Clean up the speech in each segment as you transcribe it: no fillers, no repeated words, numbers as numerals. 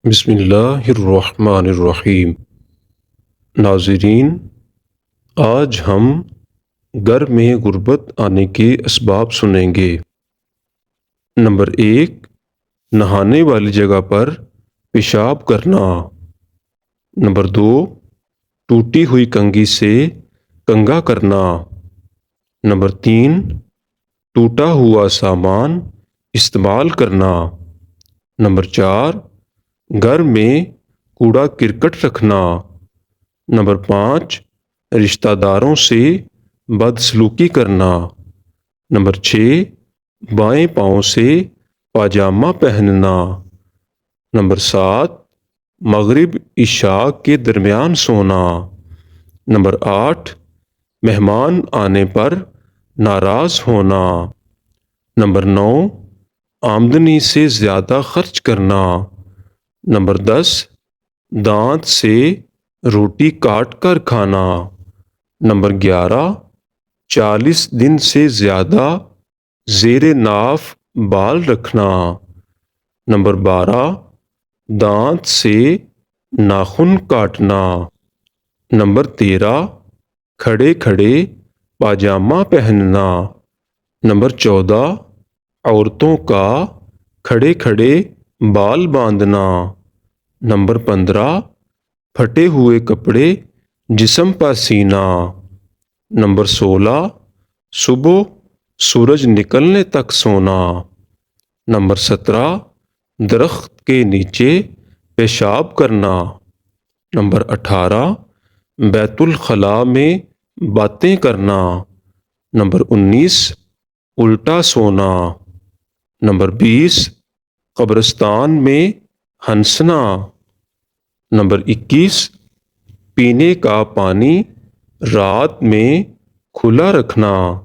بسم اللہ الرحمن الرحیم۔ ناظرین، آج ہم گھر میں غربت آنے کے اسباب سنیں گے۔ نمبر 1، نہانے والی جگہ پر پیشاب کرنا۔ نمبر 2، ٹوٹی ہوئی کنگھی سے کنگھا کرنا۔ نمبر 3، ٹوٹا ہوا سامان استعمال کرنا۔ نمبر 4، گھر میں کوڑا کرکٹ رکھنا۔ نمبر 5، رشتہ داروں سے بدسلوکی کرنا۔ نمبر 6، بائیں پاؤں سے پاجامہ پہننا۔ نمبر 7، مغرب عشاء کے درمیان سونا۔ نمبر 8، مہمان آنے پر ناراض ہونا۔ نمبر 9، آمدنی سے زیادہ خرچ کرنا۔ نمبر 10، دانت سے روٹی کاٹ کر کھانا۔ نمبر 11، 40 دن سے زیادہ زیر ناف بال رکھنا۔ نمبر 12، دانت سے ناخن کاٹنا۔ نمبر 13، کھڑے کھڑے پاجامہ پہننا۔ نمبر 14، عورتوں کا کھڑے کھڑے بال باندھنا۔ نمبر 15، پھٹے ہوئے کپڑے جسم پر سینا۔ نمبر 16، صبح سورج نکلنے تک سونا۔ نمبر 17، درخت کے نیچے پیشاب کرنا۔ نمبر 18، بیت الخلاء میں باتیں کرنا۔ نمبر 19، الٹا سونا۔ نمبر 20، قبرستان میں ہنسنا۔ نمبر 21، پینے کا پانی رات میں کھلا رکھنا۔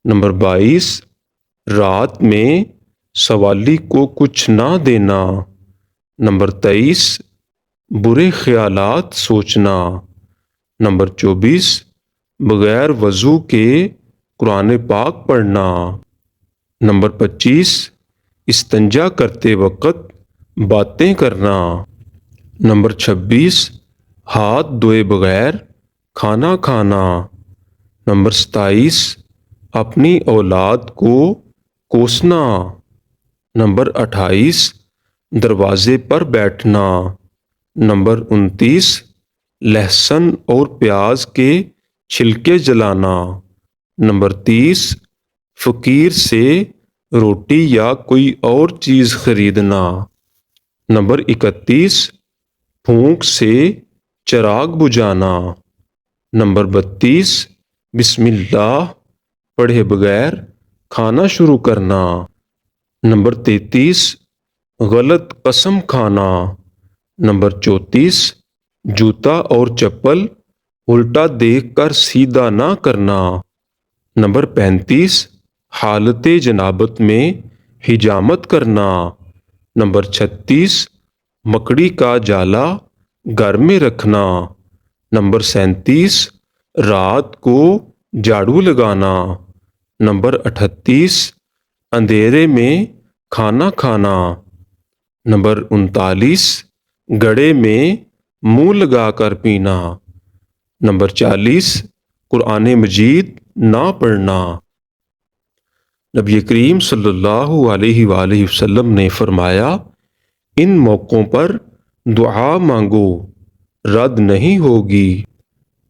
نمبر 22، رات میں سوالی کو کچھ نہ دینا۔ نمبر 23، برے خیالات سوچنا۔ نمبر 24، بغیر وضو کے قرآن پاک پڑھنا۔ نمبر 25، استنجا کرتے وقت باتیں کرنا۔ نمبر 26، ہاتھ دھوئے بغیر کھانا کھانا۔ نمبر 27، اپنی اولاد کو کوسنا۔ نمبر 28، دروازے پر بیٹھنا۔ نمبر 29، لہسن اور پیاز کے چھلکے جلانا۔ نمبر 30، فقیر سے روٹی یا کوئی اور چیز خریدنا۔ نمبر 31، پھونک سے چراغ بجھانا۔ نمبر 32، بسم اللہ پڑھے بغیر کھانا شروع کرنا۔ نمبر 33، غلط قسم کھانا۔ نمبر 34، جوتا اور چپل الٹا دیکھ کر سیدھا نہ کرنا۔ نمبر 35، حالت جنابت میں حجامت کرنا۔ نمبر 36، مکڑی کا جالا گھر میں رکھنا۔ نمبر 37، رات کو جھاڑو لگانا۔ نمبر 38، اندھیرے میں کھانا کھانا۔ نمبر 39، گڑھے میں منہ لگا کر پینا۔ نمبر 40، قرآن مجید نہ پڑھنا۔ نبی کریم صلی اللہ علیہ وآلہ وسلم نے فرمایا، ان موقعوں پر دعا مانگو، رد نہیں ہوگی۔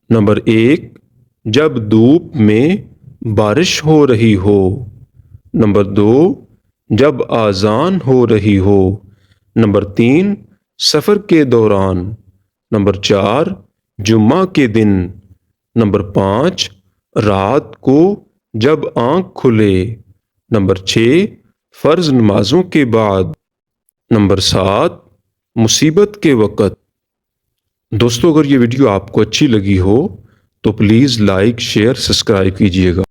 نمبر 1، جب دھوپ میں بارش ہو رہی ہو۔ نمبر 2، جب اذان ہو رہی ہو۔ نمبر 3، سفر کے دوران۔ نمبر 4، جمعہ کے دن۔ نمبر 5، رات کو جب آنکھ کھلے۔ نمبر 6، فرض نمازوں کے بعد۔ نمبر 7، مصیبت کے وقت۔ دوستو، اگر یہ ویڈیو آپ کو اچھی لگی ہو تو پلیز لائک، شیئر، سبسکرائب کیجیے گا۔